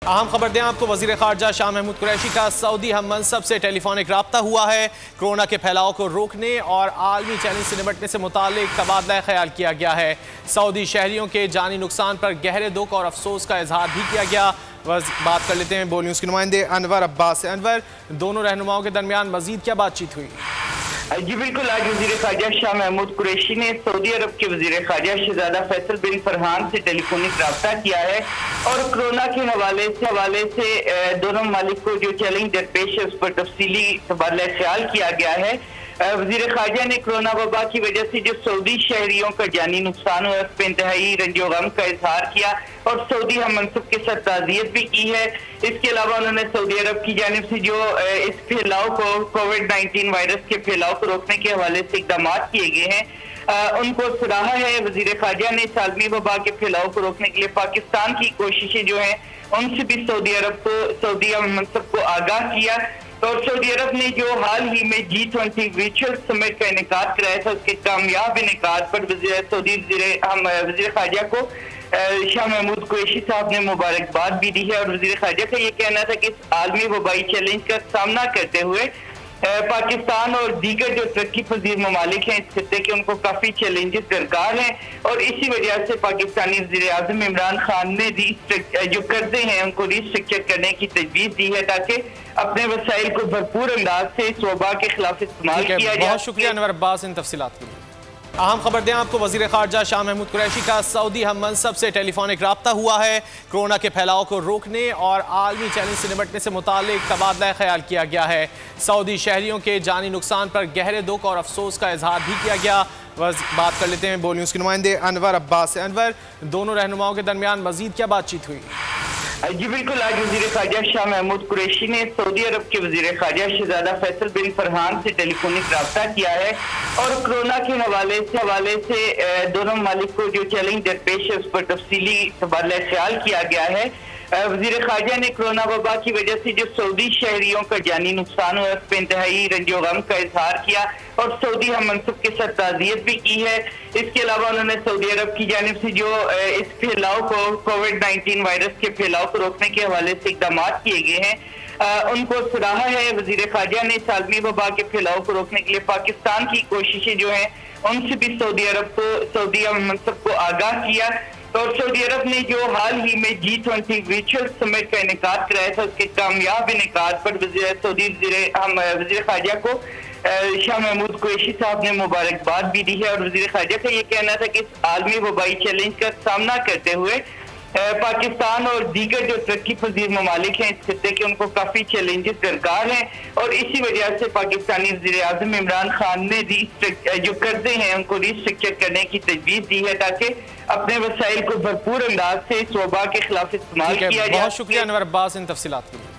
अहम खबर दें आपको, वज़ीर ख़ारजा शाह महमूद कुरैशी का सऊदी हम मनसब से टेलीफोनिक रब्ता हुआ है। कोरोना के फैलाव को रोकने और आलमी चैलेंज से निपटने से मुतालिक तबादला ख्याल किया गया है। सऊदी शहरियों के जानी नुकसान पर गहरे दुख और अफसोस का इजहार भी किया गया। बात कर लेते हैं बोल न्यूज़ के नुमाइंदे अनवर अब्बास से। अनवर, दोनों रहनुमाओं के दरमियान मजीद क्या बातचीत हुई? जी बिल्कुल, आज वज़ीर ख़ारजा शाह महमूद कुरैशी ने सऊदी अरब के वज़ीर ख़ारजा शहज़ादा फैसल बिन फरहान से टेलीफोनिक रब्ता किया है और कोरोना के हवाले से दोनों ममालिक को जो चैलेंज दरपेश है उस पर तफसीली तबादला ख्याल किया गया है। वज़ीर ख़ारजा ने कोरोना वबा की वजह से जो सऊदी शहरियों का जानी नुकसान हुआ उस पर इंतहाई रंजो गम का इजहार किया और सऊदी हम मनसब के साथ ताज़ियत भी की है। इसके अलावा उन्होंने सऊदी अरब की जानिब से जो इस फैलाव को कोविड-19 वायरस के फैलाव को रोकने के हवाले से इकदाम किए गए हैं उनको सराहा है। वज़ीर ख़ारजा ने सालमी वबा के फैलाव को रोकने के लिए पाकिस्तान की कोशिशें जो हैं उनसे भी सऊदी हम मनसब को आगाह किया और सऊदी अरब ने जो हाल ही में G20 वर्चुअल समिट का इनेकाद कराया था उसके कामयाब इनेकाद पर वज़ीर ख़ारजा को शाह महमूद कुरैशी साहब ने मुबारकबाद भी दी है और वज़ीर ख़ारजा का ये कहना था कि इस आलमी वबाई चैलेंज का सामना करते हुए पाकिस्तान और दीगर जो तरक्की पजीर ममालिक हैं इस खित्ते के उनको काफी चैलेंजेस दरकार हैं और इसी वजह से पाकिस्तानी वज़ीर आज़म इमरान खान ने जो कर्जे हैं उनको रिस्ट्रक्चर करने की तजवीज़ दी है ताकि अपने वसाइल को भरपूर अंदाज से इस वबा के खिलाफ इस्तेमाल किया जाए। बहुत शुक्रिया अनवर अब्बास इन तफसीलात के लिए। अहम खबर दें आपको, वज़ीर ख़ारजा शाह महमूद कुरैशी का सऊदी हम मनसब से टेलीफोनिक रब्ता हुआ है। कोरोना के फैलाव को रोकने और आलमी चैलेंज से निपटने से मुतालिक तबादला ख्याल किया गया है। सऊदी शहरियों के जानी नुकसान पर गहरे दुख और अफसोस का इजहार भी किया गया। बात कर लेते हैं बोल न्यूज़ के नुमाइंदे अनवर अब्बास से। अनवर, दोनों रहनुमाओं के दरमियान मजीद क्या बातचीत हुई? जी बिल्कुल, आज वज़ीर ख़ारजा शाह महमूद कुरैशी ने सऊदी अरब के वज़ीर ख़ारजा शहज़ादा फैसल बिन फरहान से टेलीफोनिक रब्ता किया है और कोरोना के हवाले से दोनों ममालिक को जो चैलेंज दरपेश है उस पर तफसीली तबादला ख्याल किया गया है। वज़ीर ख़ारजा ने कोरोना वबा की वजह से जो सऊदी शहरियों का जानी नुकसान हुआ उस पर इंतहाई रंजो गम का इजहार किया और सऊदी हम मनसब के साथ ताज़ियत भी की है। इसके अलावा उन्होंने सऊदी अरब की जानिब से जो इस फैलाव को कोविड-19 वायरस के फैलाव को रोकने के हवाले से इकदाम किए गए हैं उनको सराहा है। वज़ीर ख़ारजा ने सालमी वबा के फैलाव को रोकने के लिए पाकिस्तान की कोशिशें जो हैं उनसे भी सऊदी हम मनसब को आगाह किया और सऊदी अरब ने जो हाल ही में G20 वर्चुअल समिट का इनेकाद कराया था उसके कामयाब इनेकाद पर वज़ीर ख़ारजा को शाह महमूद कुरैशी साहब ने मुबारकबाद भी दी है और वज़ीर ख़ारजा का ये कहना था कि इस आलमी वबाई चैलेंज का सामना करते हुए पाकिस्तान और दीगर जो तरक्की पजीर ममालिक हैं इस खित्ते के उनको काफी चैलेंजेस दरकार हैं और इसी वजह से पाकिस्तानी वज़ीर आज़म इमरान खान ने जो कर्जे हैं उनको रिस्ट्रक्चर करने की तजवीज़ दी है ताकि अपने वसाइल को भरपूर अंदाज से इस वबा के खिलाफ इस्तेमाल किया जाए। बहुत शुक्रिया अनवर अब्बास इन तफसीलात के लिए।